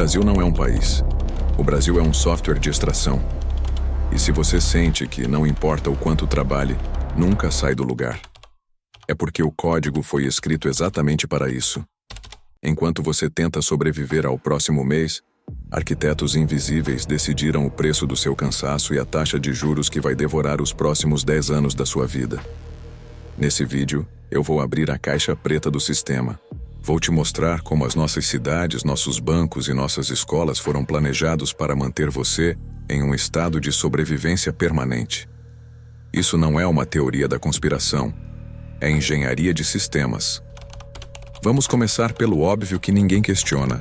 Brasil não é um país. O Brasil é um software de extração. E se você sente que não importa o quanto trabalhe, nunca sai do lugar. É porque o código foi escrito exatamente para isso. Enquanto você tenta sobreviver ao próximo mês, arquitetos invisíveis decidiram o preço do seu cansaço e a taxa de juros que vai devorar os próximos 10 anos da sua vida. Nesse vídeo, eu vou abrir a caixa preta do sistema. Vou te mostrar como as nossas cidades, nossos bancos e nossas escolas foram planejados para manter você em um estado de sobrevivência permanente. Isso não é uma teoria da conspiração, é engenharia de sistemas. Vamos começar pelo óbvio que ninguém questiona.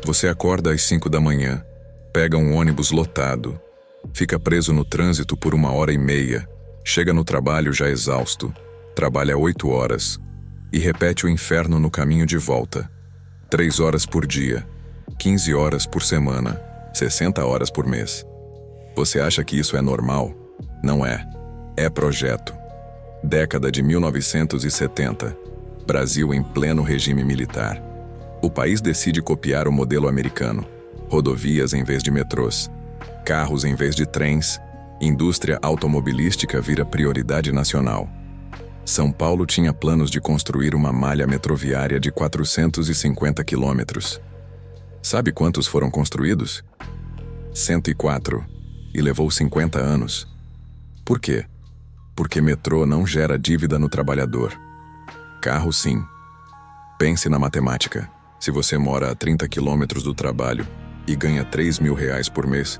Você acorda às 5 da manhã, pega um ônibus lotado, fica preso no trânsito por 1h30, chega no trabalho já exausto, trabalha 8 horas e repete o inferno no caminho de volta. 3 horas por dia, 15 horas por semana, 60 horas por mês. Você acha que isso é normal? Não é. É projeto. Década de 1970. Brasil em pleno regime militar. O país decide copiar o modelo americano. Rodovias em vez de metrôs. Carros em vez de trens. Indústria automobilística vira prioridade nacional. São Paulo tinha planos de construir uma malha metroviária de 450 quilômetros. Sabe quantos foram construídos? 104. E levou 50 anos. Por quê? Porque metrô não gera dívida no trabalhador. Carro, sim. Pense na matemática. Se você mora a 30 quilômetros do trabalho e ganha R$ 3.000 por mês,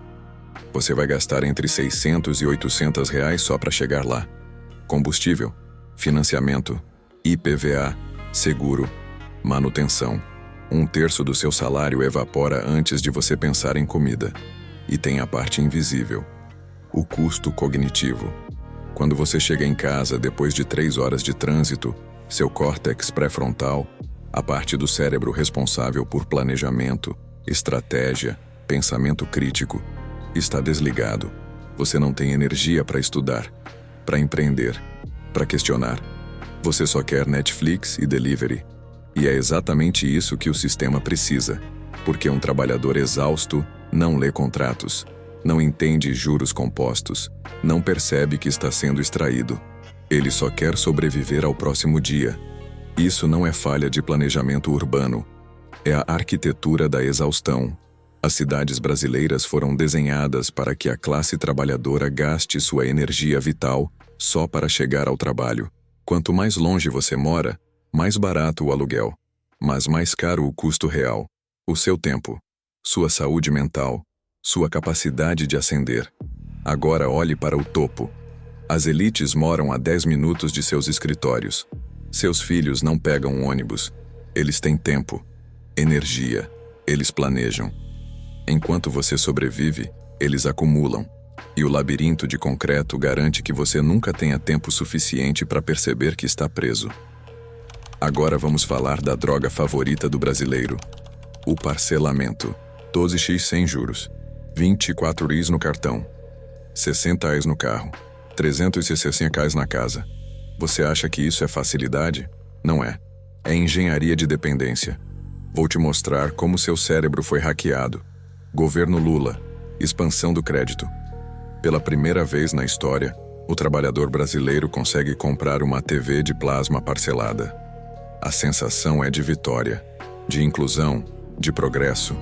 você vai gastar entre R$ 600 e R$ 800 só para chegar lá. Combustível, financiamento, IPVA, seguro, manutenção. 1/3 do seu salário evapora antes de você pensar em comida. E tem a parte invisível, o custo cognitivo. Quando você chega em casa depois de 3 horas de trânsito, seu córtex pré-frontal, a parte do cérebro responsável por planejamento, estratégia, pensamento crítico, está desligado. Você não tem energia para estudar, para empreender, para questionar. Você só quer Netflix e delivery. E é exatamente isso que o sistema precisa, porque um trabalhador exausto não lê contratos, não entende juros compostos, não percebe que está sendo extraído. Ele só quer sobreviver ao próximo dia. Isso não é falha de planejamento urbano, é a arquitetura da exaustão. As cidades brasileiras foram desenhadas para que a classe trabalhadora gaste sua energia vital só para chegar ao trabalho. Quanto mais longe você mora, mais barato o aluguel, mas mais caro o custo real, o seu tempo, sua saúde mental, sua capacidade de ascender. Agora olhe para o topo. As elites moram a 10 minutos de seus escritórios. Seus filhos não pegam um ônibus. Eles têm tempo, energia, eles planejam. Enquanto você sobrevive, eles acumulam. E o labirinto de concreto garante que você nunca tenha tempo suficiente para perceber que está preso. Agora vamos falar da droga favorita do brasileiro: o parcelamento. 12x sem juros, 24 no cartão, 60 no carro, 360 na casa. Você acha que isso é facilidade? Não é. É engenharia de dependência. Vou te mostrar como seu cérebro foi hackeado. Governo Lula. Expansão do crédito. Pela primeira vez na história, o trabalhador brasileiro consegue comprar uma TV de plasma parcelada. A sensação é de vitória, de inclusão, de progresso.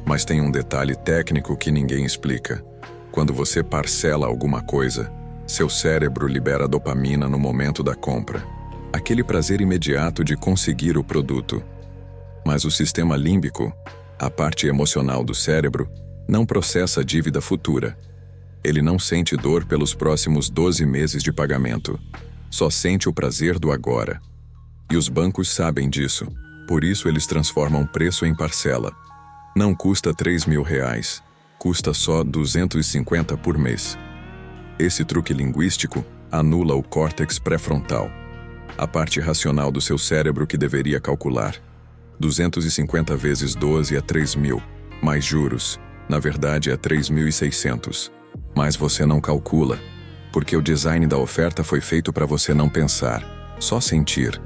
Mas tem um detalhe técnico que ninguém explica. Quando você parcela alguma coisa, seu cérebro libera dopamina no momento da compra. Aquele prazer imediato de conseguir o produto. Mas o sistema límbico, a parte emocional do cérebro, não processa a dívida futura. Ele não sente dor pelos próximos 12 meses de pagamento. Só sente o prazer do agora. E os bancos sabem disso. Por isso eles transformam preço em parcela. Não custa R$ 3.000, custa só 250 por mês. Esse truque linguístico anula o córtex pré-frontal, a parte racional do seu cérebro que deveria calcular. 250 vezes 12 é 3.000, mais juros, na verdade é 3.600. Mas você não calcula, porque o design da oferta foi feito para você não pensar, só sentir.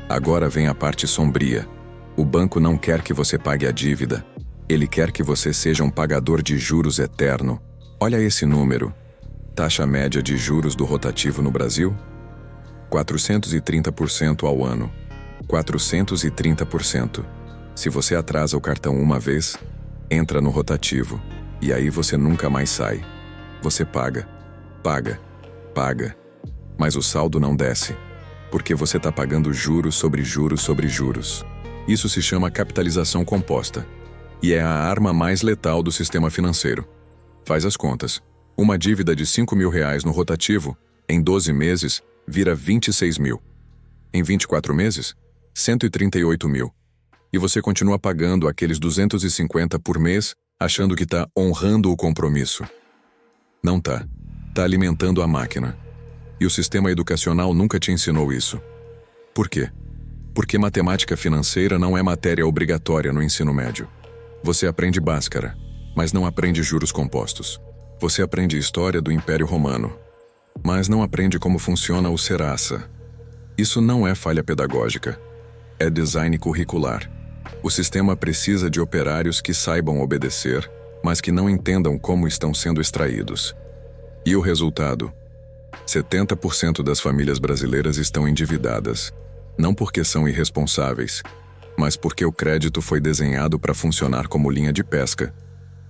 Agora vem a parte sombria. O banco não quer que você pague a dívida. Ele quer que você seja um pagador de juros eterno. Olha esse número. Taxa média de juros do rotativo no Brasil? 430% ao ano. 430%. Se você atrasa o cartão uma vez, entra no rotativo. E aí você nunca mais sai. Você paga, paga, paga. Mas o saldo não desce. Porque você está pagando juros sobre juros sobre juros. Isso se chama capitalização composta. E é a arma mais letal do sistema financeiro. Faz as contas. Uma dívida de R$ 5.000 no rotativo, em 12 meses, vira 26 mil. Em 24 meses, 138 mil. E você continua pagando aqueles 250 por mês, achando que está honrando o compromisso. Não tá. Tá alimentando a máquina. E o sistema educacional nunca te ensinou isso. Por quê? Porque matemática financeira não é matéria obrigatória no ensino médio. Você aprende Bhaskara, mas não aprende juros compostos. Você aprende história do Império Romano, mas não aprende como funciona o Serasa. Isso não é falha pedagógica. É design curricular. O sistema precisa de operários que saibam obedecer, mas que não entendam como estão sendo extraídos. E o resultado? 70% das famílias brasileiras estão endividadas, não porque são irresponsáveis, mas porque o crédito foi desenhado para funcionar como linha de pesca.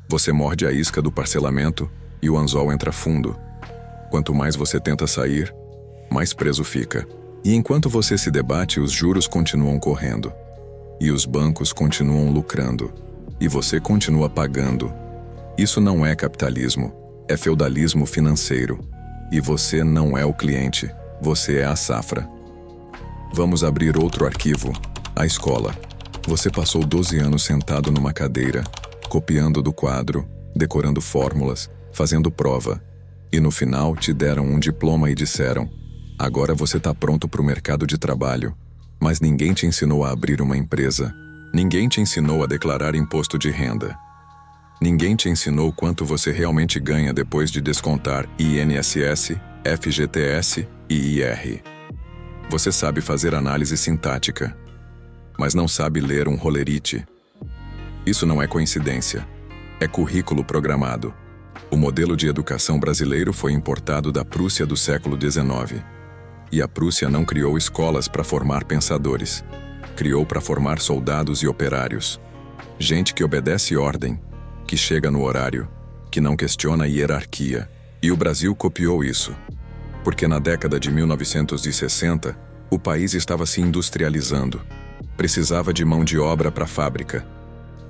Você morde a isca do parcelamento e o anzol entra fundo. Quanto mais você tenta sair, mais preso fica. E enquanto você se debate, os juros continuam correndo. E os bancos continuam lucrando. E você continua pagando. Isso não é capitalismo, é feudalismo financeiro. E você não é o cliente, você é a safra. Vamos abrir outro arquivo, a escola. Você passou 12 anos sentado numa cadeira, copiando do quadro, decorando fórmulas, fazendo prova. E no final te deram um diploma e disseram: agora você está pronto para o mercado de trabalho. Mas ninguém te ensinou a abrir uma empresa. Ninguém te ensinou a declarar imposto de renda. Ninguém te ensinou quanto você realmente ganha depois de descontar INSS, FGTS e IR. Você sabe fazer análise sintática, mas não sabe ler um rolerite. Isso não é coincidência. É currículo programado. O modelo de educação brasileiro foi importado da Prússia do século XIX. E a Prússia não criou escolas para formar pensadores. Criou para formar soldados e operários. Gente que obedece ordem, que chega no horário, que não questiona a hierarquia. E o Brasil copiou isso. Porque na década de 1960, o país estava se industrializando. Precisava de mão de obra para a fábrica,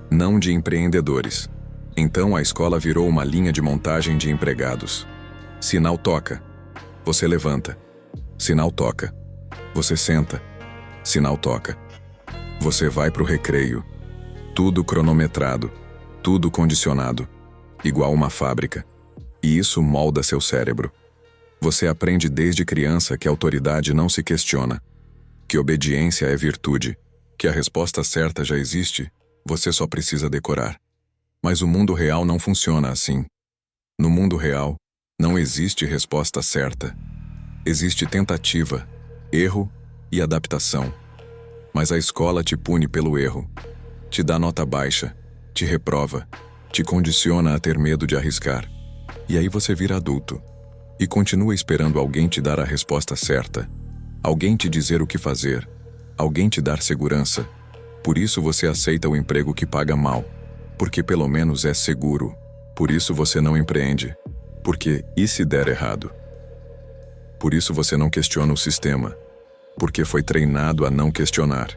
não de empreendedores. Então a escola virou uma linha de montagem de empregados. Sinal toca, você levanta. Sinal toca, você senta. Sinal toca, você vai para o recreio. Tudo cronometrado, tudo condicionado, igual uma fábrica. E isso molda seu cérebro. Você aprende desde criança que a autoridade não se questiona, que obediência é virtude, que a resposta certa já existe, você só precisa decorar. Mas o mundo real não funciona assim. No mundo real, não existe resposta certa. Existe tentativa, erro e adaptação. Mas a escola te pune pelo erro, te dá nota baixa, te reprova, te condiciona a ter medo de arriscar. E aí você vira adulto e continua esperando alguém te dar a resposta certa, alguém te dizer o que fazer, alguém te dar segurança. Por isso você aceita o emprego que paga mal, porque pelo menos é seguro. Por isso você não empreende, porque e se der errado? Por isso você não questiona o sistema, porque foi treinado a não questionar.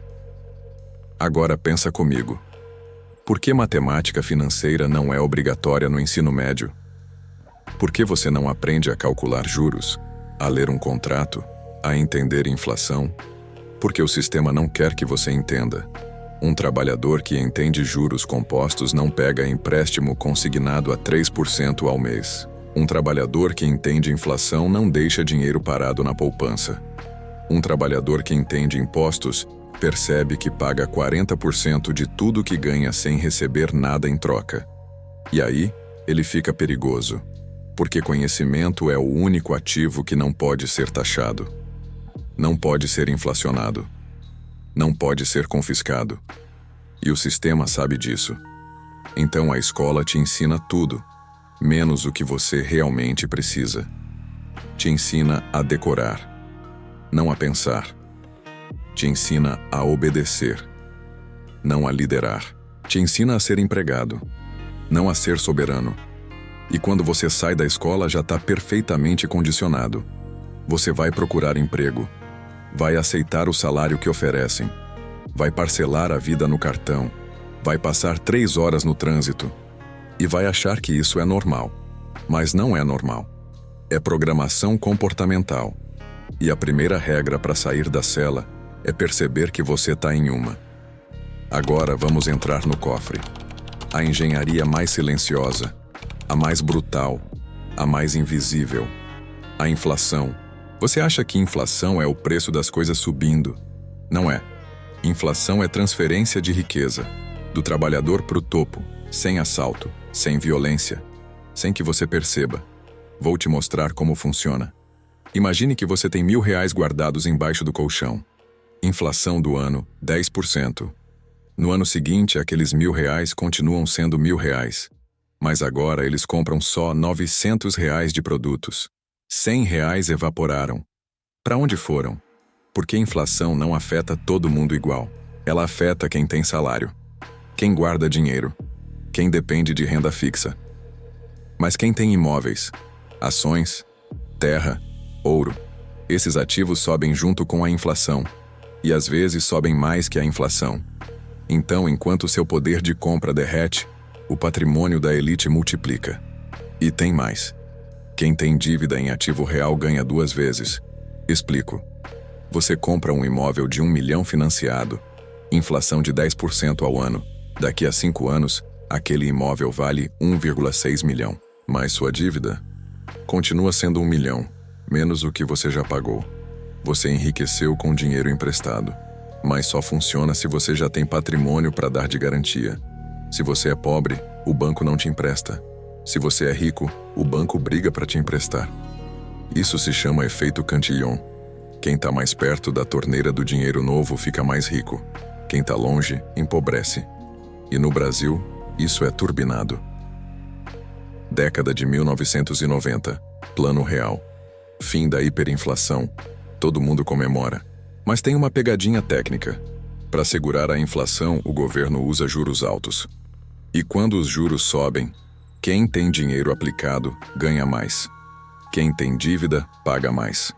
Agora pensa comigo. Por que matemática financeira não é obrigatória no ensino médio? Por que você não aprende a calcular juros, a ler um contrato, a entender inflação? Porque o sistema não quer que você entenda. Um trabalhador que entende juros compostos não pega empréstimo consignado a 3% ao mês. Um trabalhador que entende inflação não deixa dinheiro parado na poupança. Um trabalhador que entende impostos percebe que paga 40% de tudo que ganha sem receber nada em troca. E aí, ele fica perigoso. Porque conhecimento é o único ativo que não pode ser taxado. Não pode ser inflacionado. Não pode ser confiscado. E o sistema sabe disso. Então a escola te ensina tudo, menos o que você realmente precisa. Te ensina a decorar, não a pensar. Te ensina a obedecer, não a liderar. Te ensina a ser empregado, não a ser soberano. E quando você sai da escola já está perfeitamente condicionado. Você vai procurar emprego, vai aceitar o salário que oferecem, vai parcelar a vida no cartão, vai passar 3 horas no trânsito e vai achar que isso é normal. Mas não é normal. É programação comportamental. E a primeira regra para sair da cela é perceber que você está em uma. Agora vamos entrar no cofre. A engenharia mais silenciosa, a mais brutal, a mais invisível. A inflação. Você acha que inflação é o preço das coisas subindo? Não é. Inflação é transferência de riqueza, do trabalhador para o topo, sem assalto, sem violência, sem que você perceba. Vou te mostrar como funciona. Imagine que você tem R$ 1.000 guardados embaixo do colchão. Inflação do ano, 10%. No ano seguinte, aqueles R$ 1.000 continuam sendo R$ 1.000. Mas agora eles compram só R$ 900 de produtos. R$ 100 evaporaram. Para onde foram? Porque a inflação não afeta todo mundo igual. Ela afeta quem tem salário, quem guarda dinheiro, quem depende de renda fixa. Mas quem tem imóveis, ações, terra, ouro, esses ativos sobem junto com a inflação. E às vezes sobem mais que a inflação. Então, enquanto seu poder de compra derrete, o patrimônio da elite multiplica. E tem mais. Quem tem dívida em ativo real ganha 2 vezes. Explico. Você compra um imóvel de 1 milhão financiado, inflação de 10% ao ano. Daqui a 5 anos, aquele imóvel vale 1,6 milhão. Mas sua dívida continua sendo 1 milhão, menos o que você já pagou. Você enriqueceu com dinheiro emprestado. Mas só funciona se você já tem patrimônio para dar de garantia. Se você é pobre, o banco não te empresta. Se você é rico, o banco briga para te emprestar. Isso se chama efeito Cantillon. Quem está mais perto da torneira do dinheiro novo fica mais rico. Quem está longe, empobrece. E no Brasil, isso é turbinado. Década de 1990. Plano Real. Fim da hiperinflação. Todo mundo comemora. Mas tem uma pegadinha técnica. Para segurar a inflação, o governo usa juros altos. E quando os juros sobem, quem tem dinheiro aplicado ganha mais. Quem tem dívida paga mais.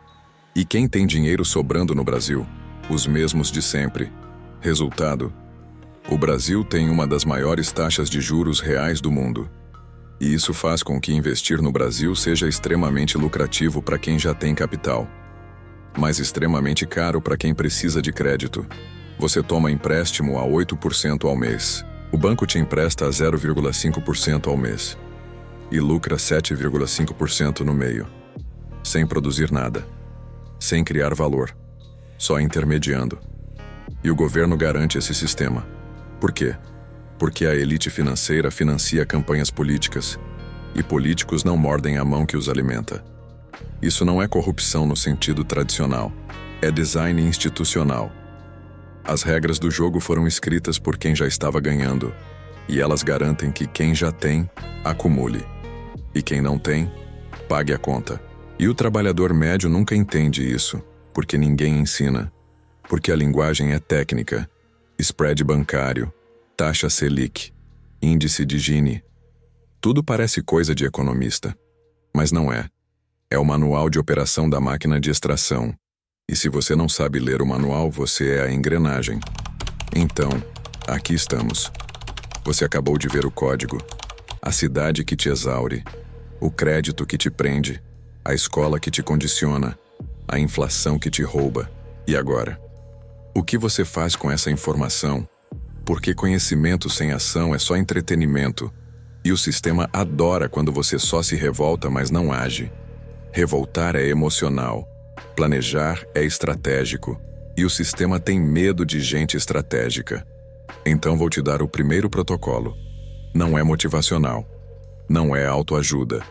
E quem tem dinheiro sobrando no Brasil? Os mesmos de sempre. Resultado: o Brasil tem uma das maiores taxas de juros reais do mundo. E isso faz com que investir no Brasil seja extremamente lucrativo para quem já tem capital, mas extremamente caro para quem precisa de crédito. Você toma empréstimo a 8% ao mês. O banco te empresta a 0,5% ao mês. E lucra 7,5% no meio. Sem produzir nada. Sem criar valor. Só intermediando. E o governo garante esse sistema. Por quê? Porque a elite financeira financia campanhas políticas. E políticos não mordem a mão que os alimenta. Isso não é corrupção no sentido tradicional. É design institucional. As regras do jogo foram escritas por quem já estava ganhando, e elas garantem que quem já tem, acumule. E quem não tem, pague a conta. E o trabalhador médio nunca entende isso, porque ninguém ensina. Porque a linguagem é técnica. Spread bancário, taxa Selic, índice de Gini. Tudo parece coisa de economista, mas não é. É o manual de operação da máquina de extração. E se você não sabe ler o manual, você é a engrenagem. Então, aqui estamos. Você acabou de ver o código. A cidade que te exaure. O crédito que te prende. A escola que te condiciona. A inflação que te rouba. E agora? O que você faz com essa informação? Porque conhecimento sem ação é só entretenimento. E o sistema adora quando você só se revolta, mas não age. Revoltar é emocional. Planejar é estratégico. E o sistema tem medo de gente estratégica. Então vou te dar o primeiro protocolo. Não é motivacional. Não é autoajuda.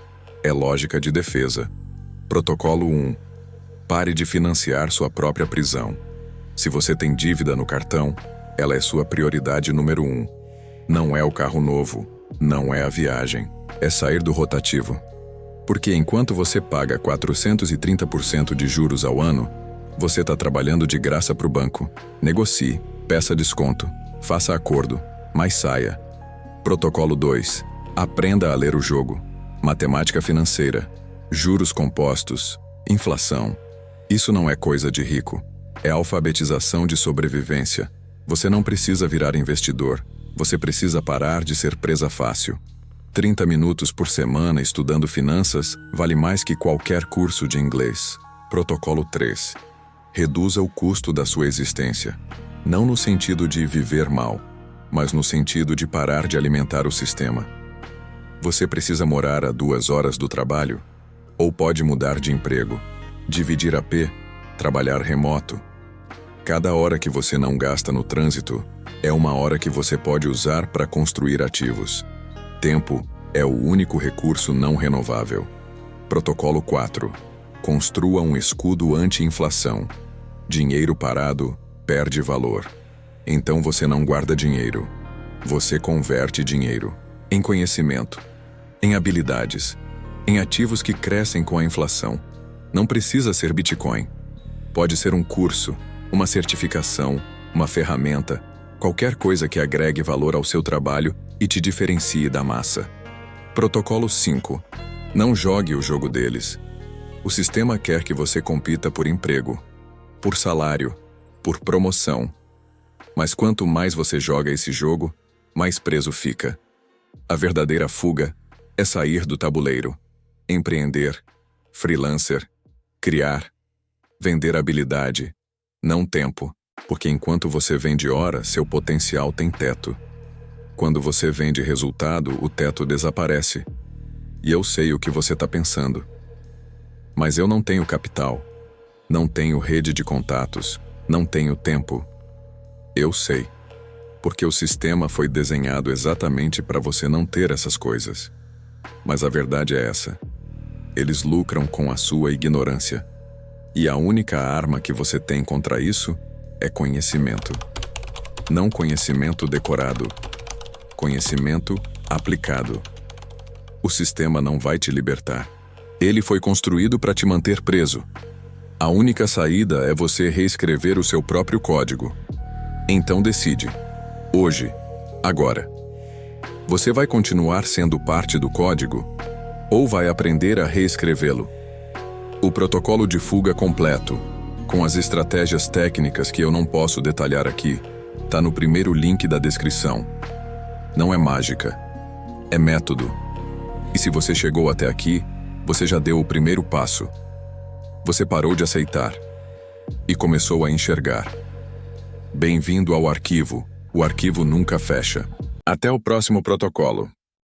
É lógica de defesa. Protocolo 1. Pare de financiar sua própria prisão. Se você tem dívida no cartão, ela é sua prioridade número 1. Não é o carro novo, não é a viagem, é sair do rotativo. Porque enquanto você paga 430% de juros ao ano, você está trabalhando de graça para o banco. Negocie, peça desconto, faça acordo, mas saia. Protocolo 2. Aprenda a ler o jogo. Matemática financeira, juros compostos, inflação. Isso não é coisa de rico. É alfabetização de sobrevivência. Você não precisa virar investidor. Você precisa parar de ser presa fácil. 30 minutos por semana estudando finanças vale mais que qualquer curso de inglês. Protocolo 3. Reduza o custo da sua existência. Não no sentido de viver mal, mas no sentido de parar de alimentar o sistema. Você precisa morar a 2 horas do trabalho? Ou pode mudar de emprego, dividir AP, trabalhar remoto. Cada hora que você não gasta no trânsito é uma hora que você pode usar para construir ativos. Tempo é o único recurso não renovável. Protocolo 4. Construa um escudo anti-inflação. Dinheiro parado perde valor. Então você não guarda dinheiro. Você converte dinheiro em conhecimento, em habilidades, em ativos que crescem com a inflação. Não precisa ser Bitcoin. Pode ser um curso, uma certificação, uma ferramenta, qualquer coisa que agregue valor ao seu trabalho e te diferencie da massa. Protocolo 5. Não jogue o jogo deles. O sistema quer que você compita por emprego, por salário, por promoção. Mas quanto mais você joga esse jogo, mais preso fica. A verdadeira fuga é sair do tabuleiro, empreender, freelancer, criar, vender habilidade, não tempo, porque enquanto você vende hora, seu potencial tem teto. Quando você vende resultado, o teto desaparece. E eu sei o que você está pensando. Mas eu não tenho capital, não tenho rede de contatos, não tenho tempo. Eu sei, porque o sistema foi desenhado exatamente para você não ter essas coisas. Mas a verdade é essa. Eles lucram com a sua ignorância. E a única arma que você tem contra isso é conhecimento. Não conhecimento decorado. Conhecimento aplicado. O sistema não vai te libertar. Ele foi construído para te manter preso. A única saída é você reescrever o seu próprio código. Então decide. Hoje. Agora. Você vai continuar sendo parte do código? Ou vai aprender a reescrevê-lo? O protocolo de fuga completo, com as estratégias técnicas que eu não posso detalhar aqui, está no primeiro link da descrição. Não é mágica. É método. E se você chegou até aqui, você já deu o primeiro passo. Você parou de aceitar e começou a enxergar. Bem-vindo ao arquivo. O arquivo nunca fecha. Até o próximo protocolo.